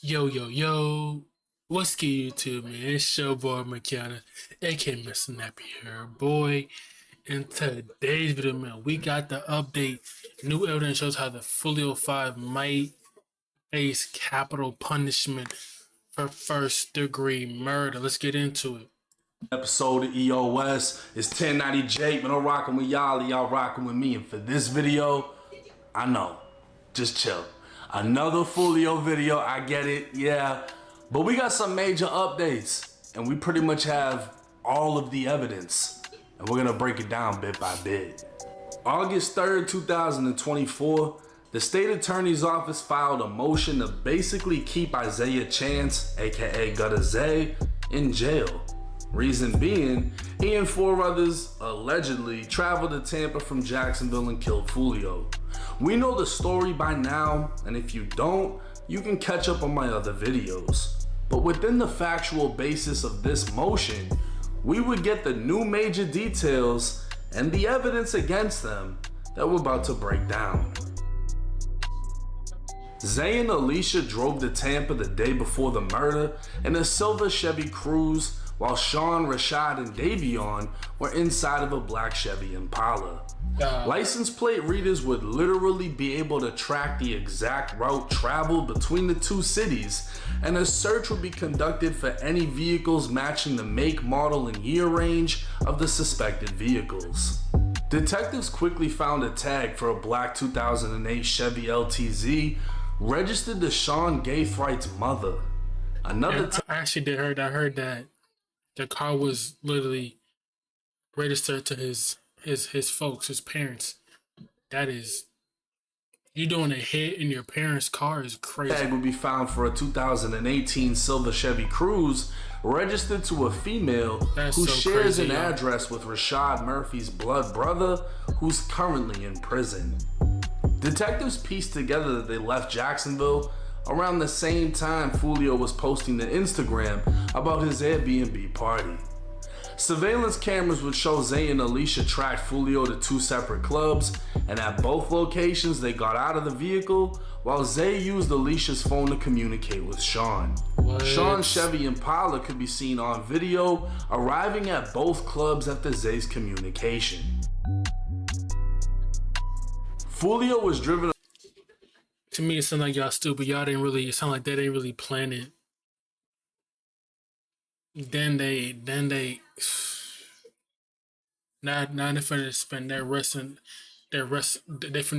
Yo, yo, yo. What's good, YouTube, man? It's your boy, Mickal, aka Mr. Nappy here, boy. In today's video, man, we got the update. New evidence shows how the Foolio 5 might face capital punishment for first-degree murder. Let's get into it. Episode of EOS. It's 1090 Jake, man. I'm rocking with y'all rocking with me. And for this video, I know, just chill. Another Foolio video, I get it, yeah. But we got some major updates, and we pretty much have all of the evidence. And we're gonna break it down bit by bit. August 3rd, 2024, the state attorney's office filed a motion to basically keep Isaiah Chance, aka Gutter Zay, in jail. Reason being, he and four others allegedly traveled to Tampa from Jacksonville and killed Foolio. We know the story by now, and if you don't, you can catch up on my other videos. But within the factual basis of this motion, we would get the new major details and the evidence against them that we're about to break down. Zay and Alicia drove to Tampa the day before the murder in a silver Chevy Cruze, while Sean, Rashad, and Davion were inside of a black Chevy Impala. License plate readers would literally be able to track the exact route traveled between the two cities, and a search would be conducted for any vehicles matching the make, model, and year range of the suspected vehicles. Detectives quickly found a tag for a black 2008 Chevy LTZ registered to Sean Gaithright's mother. I actually did heard. I heard that the car was literally registered to his folks, his parents. That is, you doing a hit in your parents' car is crazy. Tag would be found for a 2018 silver Chevy Cruze registered to a female who shares an address with Rashad Murphy's blood brother, who's currently in prison. Detectives pieced together that they left Jacksonville around the same time Foolio was posting to Instagram about his Airbnb party. Surveillance cameras would show Zay and Alicia tracked Foolio to two separate clubs, and at both locations they got out of the vehicle while Zay used Alicia's phone to communicate with Sean. Sean's Chevy Impala could be seen on video arriving at both clubs after Zay's communication. Foolio was driven. To me, it sounds like y'all stupid. Y'all didn't really. It sounded like they didn't really plan it. Then they. Now they're finna spend They finna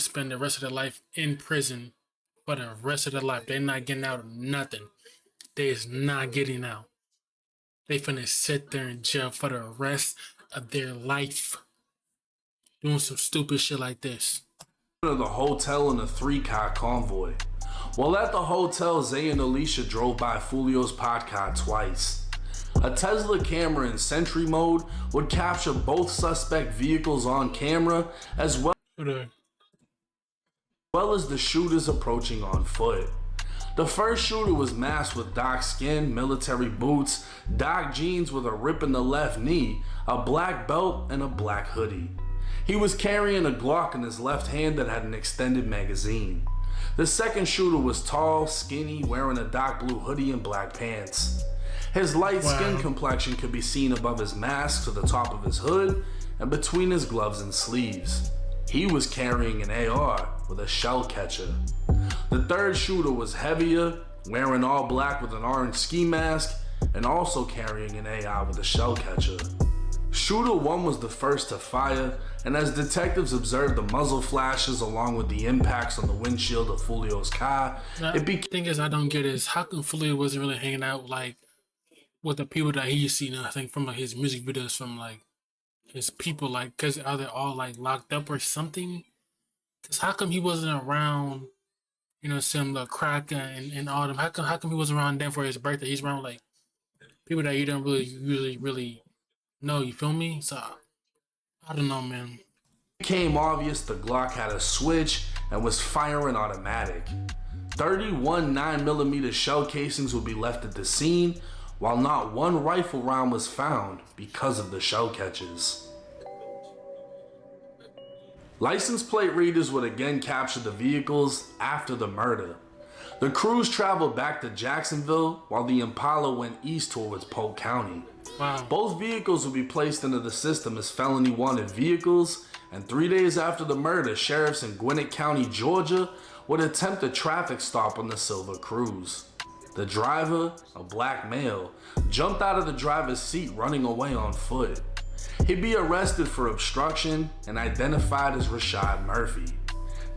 spend the rest of their life in prison for the rest of their life. They're not getting out of nothing. They is not getting out. They finna sit there in jail for the rest of their life, doing some stupid shit like this. To the hotel in a 3-car convoy. While at the hotel, Zay and Alicia drove by Foolio's pod car twice. A Tesla camera in Sentry mode would capture both suspect vehicles on camera, as well as the shooters approaching on foot. The first shooter was masked with dark skin, military boots, dark jeans with a rip in the left knee, a black belt, and a black hoodie. He was carrying a Glock in his left hand that had an extended magazine. The second shooter was tall, skinny, wearing a dark blue hoodie and black pants. His light skin complexion could be seen above his mask to the top of his hood and between his gloves and sleeves. He was carrying an AR with a shell catcher. The third shooter was heavier, wearing all black with an orange ski mask, and also carrying an AR with a shell catcher. Shooter 1 was the first to fire, and as detectives observed the muzzle flashes along with the impacts on the windshield of Foolio's car, the thing is I don't get is how come Foolio wasn't really hanging out like with the people that he used to see, I think from like his music videos, from like his people, like, cause are they all like locked up or something? Cause how come he wasn't around, some the crack and all them? How come he wasn't around them for his birthday? He's around like people that you don't really know, you feel me? So I don't know, man. It became obvious the Glock had a switch and was firing automatic. 31 9mm shell casings would be left at the scene, while not one rifle round was found because of the shell catches. License plate readers would again capture the vehicles after the murder. The crews traveled back to Jacksonville while the Impala went east towards Polk County. Wow. Both vehicles would be placed into the system as felony wanted vehicles, and 3 days after the murder, sheriffs in Gwinnett County, Georgia, would attempt a traffic stop on the silver Cruze. The driver, a black male, jumped out of the driver's seat running away on foot. He'd be arrested for obstruction and identified as Rashad Murphy.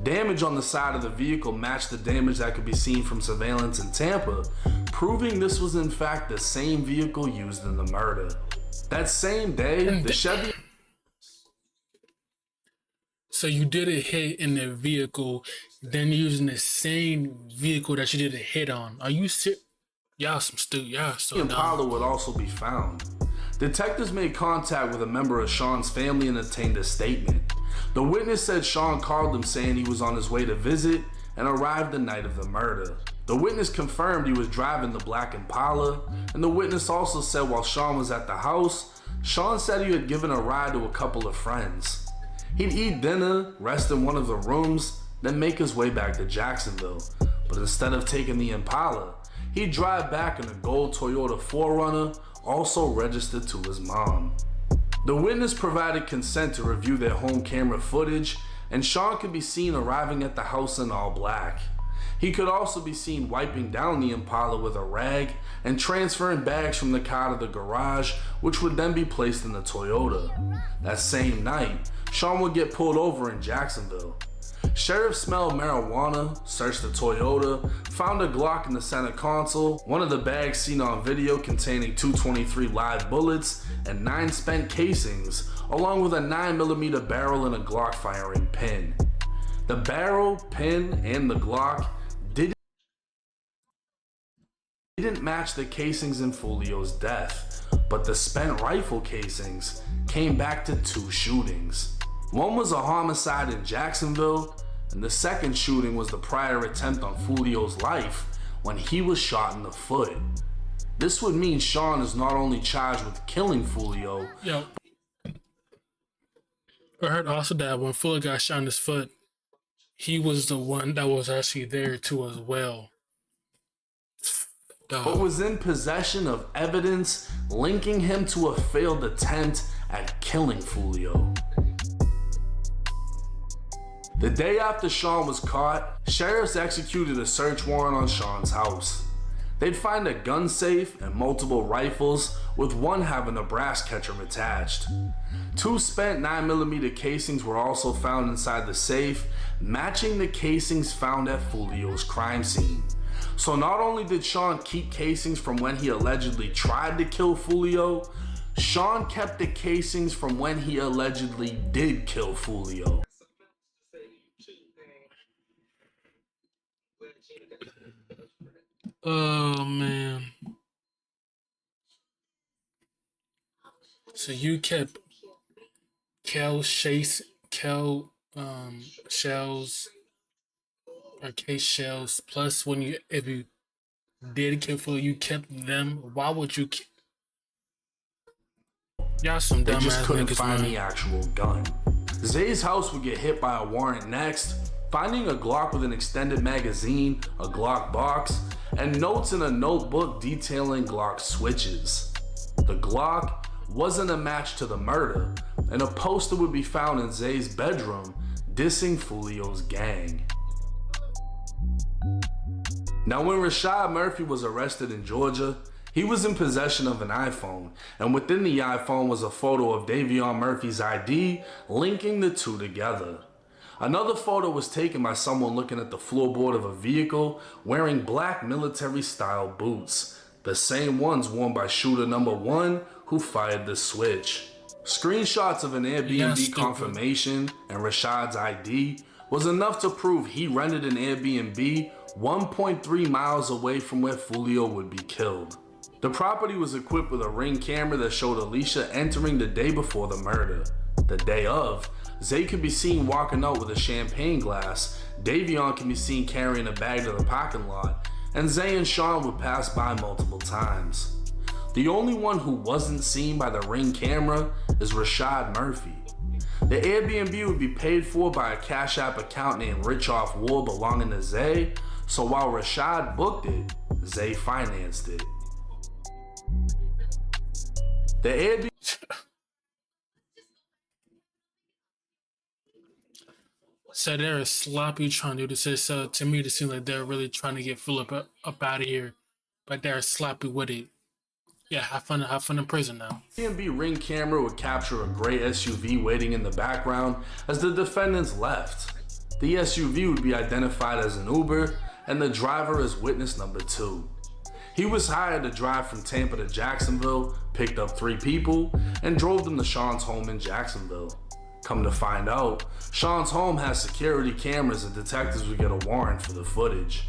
Damage on the side of the vehicle matched the damage that could be seen from surveillance in Tampa, proving this was in fact the same vehicle used in the murder. That same day, the Chevy... So you did a hit in the vehicle, then using the same vehicle that you did a hit on. Are you serious? Y'all some stupid. Y'all so dumb. Impala would also be found. Detectives made contact with a member of Sean's family and obtained a statement. The witness said Sean called him saying he was on his way to visit and arrived the night of the murder. The witness confirmed he was driving the black Impala, and the witness also said while Sean was at the house, Sean said he had given a ride to a couple of friends. He'd eat dinner, rest in one of the rooms, then make his way back to Jacksonville. But instead of taking the Impala, he'd drive back in a gold Toyota 4Runner, also registered to his mom. The witness provided consent to review their home camera footage, and Sean could be seen arriving at the house in all black. He could also be seen wiping down the Impala with a rag and transferring bags from the car to the garage, which would then be placed in the Toyota. That same night, Sean would get pulled over in Jacksonville. Sheriff smelled marijuana, searched the Toyota, found a Glock in the center console, one of the bags seen on video containing 223 live bullets and 9 spent casings, along with a 9mm barrel and a Glock firing pin. The barrel, pin, and the Glock didn't match the casings in Foolio's death, but the spent rifle casings came back to 2 shootings. One was a homicide in Jacksonville, and the second shooting was the prior attempt on Foolio's life when he was shot in the foot. This would mean Sean is not only charged with killing Foolio. Yo, I heard also that when Foolio got shot in his foot, he was the one that was actually there too as well. But was in possession of evidence linking him to a failed attempt at killing Foolio. The day after Sean was caught, sheriffs executed a search warrant on Sean's house. They'd find a gun safe and multiple rifles, with one having a brass catcher attached. 2 spent 9mm casings were also found inside the safe, matching the casings found at Foolio's crime scene. So not only did Sean keep casings from when he allegedly tried to kill Foolio, Sean kept the casings from when he allegedly did kill Foolio. Oh man. So you kept shells, or case shells, plus if you did kill Foolio, you kept them. Why would you y'all some dumb They just ass couldn't niggas, find man. the actual gun. Zay's house would get hit by a warrant next, finding a Glock with an extended magazine, a Glock box, and notes in a notebook detailing Glock switches. The Glock wasn't a match to the murder, and a poster would be found in Zay's bedroom dissing Foolio's gang. Now when Rashad Murphy was arrested in Georgia, he was in possession of an iPhone, and within the iPhone was a photo of Davion Murphy's ID linking the two together. Another photo was taken by someone looking at the floorboard of a vehicle wearing black military-style boots, the same ones worn by shooter number 1 who fired the switch. Screenshots of an Airbnb confirmation and Rashad's ID was enough to prove he rented an Airbnb 1.3 miles away from where Foolio would be killed. The property was equipped with a Ring camera that showed Alicia entering the day before the murder. The day of, Zay could be seen walking out with a champagne glass, Davion can be seen carrying a bag to the parking lot, and Zay and Sean would pass by multiple times. The only one who wasn't seen by the Ring camera is Rashad Murphy. The Airbnb would be paid for by a Cash App account named Richoff War belonging to Zay, So while Rashad booked it, Zay financed it. The Airbnb So they're sloppy trying to do this. So to me, it seems like they're really trying to get Philip up out of here, but they're sloppy with it. Yeah, have fun in prison now. ring camera would capture a gray SUV waiting in the background as the defendants left. The SUV would be identified as an Uber, and the driver is witness number 2. He was hired to drive from Tampa to Jacksonville, picked up 3 people, and drove them to Sean's home in Jacksonville. Come to find out, Sean's home has security cameras and detectives would get a warrant for the footage.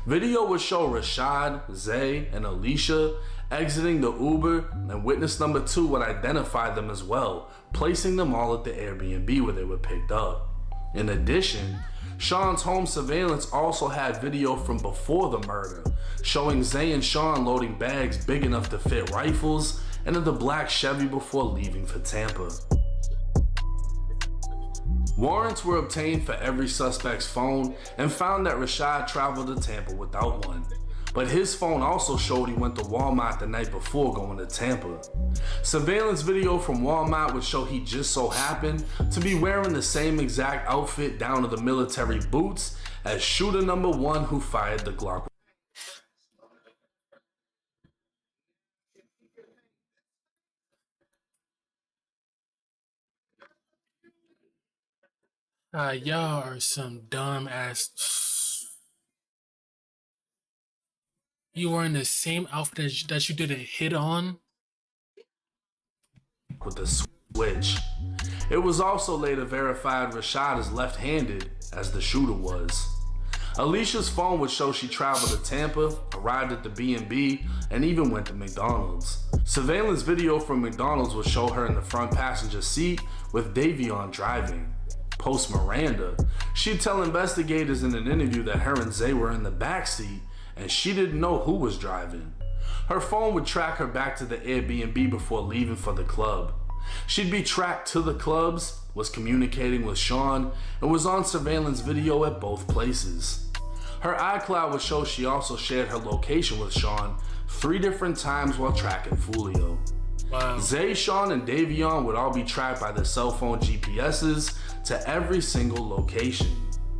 Video would show Rashad, Zay, and Alicia exiting the Uber, and witness number 2 would identify them as well, placing them all at the Airbnb where they were picked up. In addition, Sean's home surveillance also had video from before the murder, showing Zay and Sean loading bags big enough to fit rifles into the black Chevy before leaving for Tampa. Warrants were obtained for every suspect's phone and found that Rashad traveled to Tampa without one. But his phone also showed he went to Walmart the night before going to Tampa. Surveillance video from Walmart would show he just so happened to be wearing the same exact outfit down to the military boots as shooter number 1 who fired the Glock. Y'all are some dumb ass. You were in the same outfit that you didn't hit on? With the switch. It was also later verified Rashad is left-handed, as the shooter was. Alicia's phone would show she traveled to Tampa, arrived at the B&B, and even went to McDonald's. Surveillance video from McDonald's would show her in the front passenger seat with Davion driving. Post Miranda, she'd tell investigators in an interview that her and Zay were in the backseat and she didn't know who was driving. Her phone would track her back to the Airbnb before leaving for the club. She'd be tracked to the clubs, was communicating with Sean, and was on surveillance video at both places. Her iCloud would show she also shared her location with Sean 3 different times while tracking Foolio. Wow. Zay, Sean, and Davion would all be tracked by their cell phone GPSs to every single location.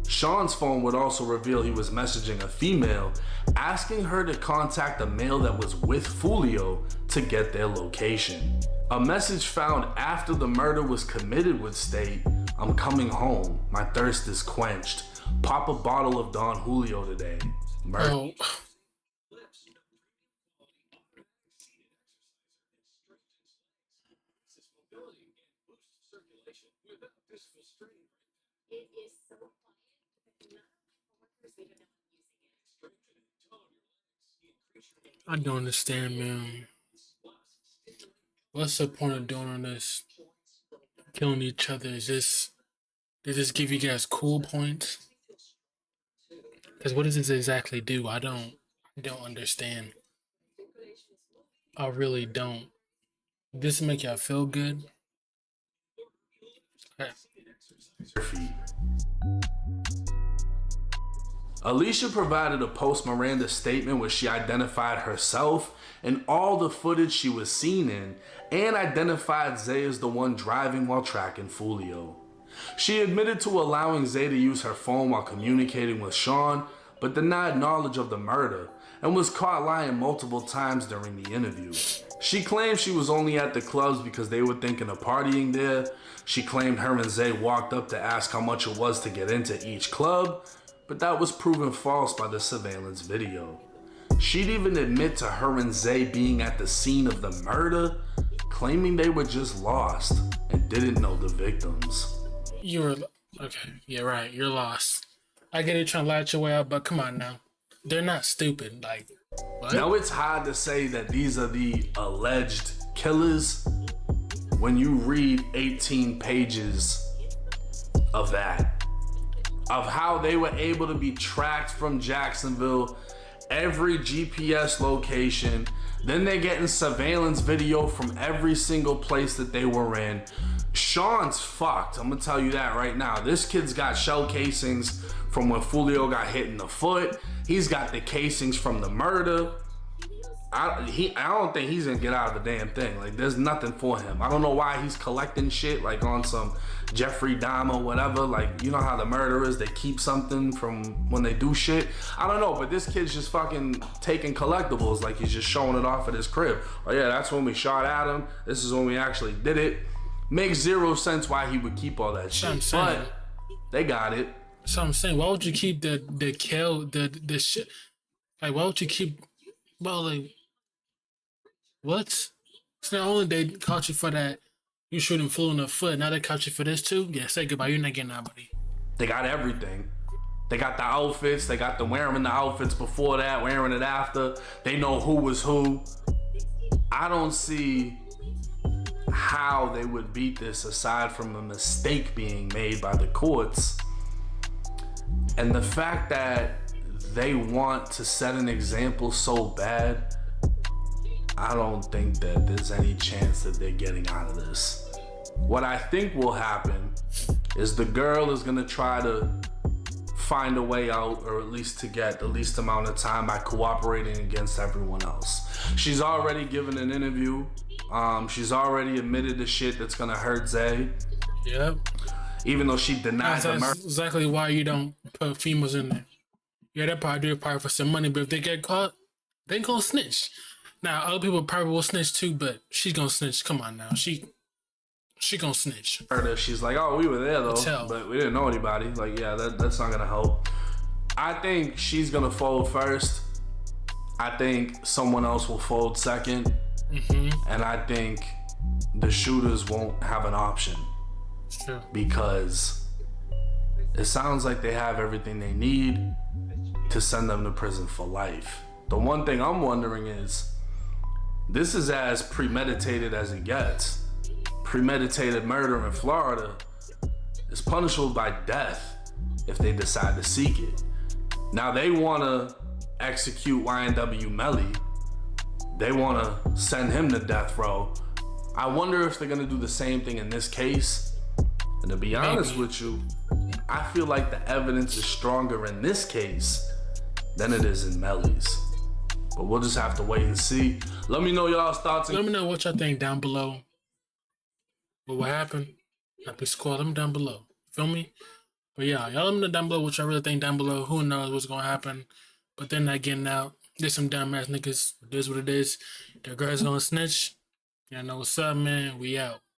Sean's phone would also reveal he was messaging a female, asking her to contact a male that was with Foolio to get their location. A message found after the murder was committed would state, "I'm coming home, my thirst is quenched. Pop a bottle of Don Julio today." Murder. Oh. I don't understand, man. What's the point of doing all this? Killing each other? They just give you guys cool points? Because what does this exactly do? I don't understand. I really don't. This make y'all feel good? Okay. Alicia provided a post Miranda statement where she identified herself and all the footage she was seen in, and identified Zay as the one driving while tracking Foolio. She admitted to allowing Zay to use her phone while communicating with Sean, but denied knowledge of the murder, and was caught lying multiple times during the interview. She claimed she was only at the clubs because they were thinking of partying there. She claimed her and Zay walked up to ask how much it was to get into each club, but that was proven false by the surveillance video. She'd even admit to her and Zay being at the scene of the murder, claiming they were just lost and didn't know the victims. Okay, yeah, right, you're lost. I get it, trying to latch your way out, but come on now. They're not stupid, like, what? Now it's hard to say that these are the alleged killers when you read 18 pages of that. Of how they were able to be tracked from Jacksonville, every GPS location. Then they're getting surveillance video from every single place that they were in. Sean's fucked, I'm gonna tell you that right now. This kid's got shell casings from from when Foolio got hit in the foot. He's got the casings from the murder. I don't think he's gonna get out of the damn thing. Like, there's nothing for him. I don't know why he's collecting shit like on some Jeffrey Dahmer, whatever. Like, you know how the murderers, they keep something from when they do shit. I don't know, but this kid's just fucking taking collectibles. Like, he's just showing it off at his crib. Oh yeah, that's when we shot at him. This is when we actually did it. Makes zero sense why he would keep all that shit. But they got it. So I'm saying, why would you keep the shit? Like, why would you keep? Well, like, what? It's not only they caught you for that, you shooting full in the foot. Now they caught you for this too. Yeah, say goodbye. You're not getting out, buddy. They got everything. They got the outfits. They got the wearing the outfits before that, wearing it after. They know who was who. I don't see how they would beat this aside from a mistake being made by the courts. And the fact that they want to set an example so bad, I don't think that there's any chance that they're getting out of this. What I think will happen is the girl is gonna try to find a way out, or at least to get the least amount of time by cooperating against everyone else. She's already given an interview. She's already admitted the shit that's gonna hurt Zay. Yep. Even though she denies the murder. That's exactly why you don't put females in there. Yeah, they probably do it probably for some money, but if they get caught, they gonna snitch. Now, other people probably will snitch too, but she's gonna snitch. Come on now. She gonna snitch. She's like, oh, we were there though, but we didn't know anybody. Like, yeah, that's not gonna help. I think she's gonna fold first. I think someone else will fold second. And I think the shooters won't have an option. Sure. Because it sounds like they have everything they need to send them to prison for life. The one thing I'm wondering is, this is as premeditated as it gets. Premeditated murder in Florida is punishable by death if they decide to seek it. Now they want to execute YNW Melly. They want to send him to death row. I wonder if they're going to do the same thing in this case. And to be honest with you, I feel like the evidence is stronger in this case than it is in Melly's. But we'll just have to wait and see. Let me know y'all's thoughts. Let me know what y'all think down below. But what happened? Happy squad, let me down below. Feel me? But yeah, y'all let me know down below what y'all really think down below. Who knows what's gonna happen? But they're not getting out. There's some dumbass niggas. It is what it is. The girl's gonna snitch. Y'all know what's up, man. We out.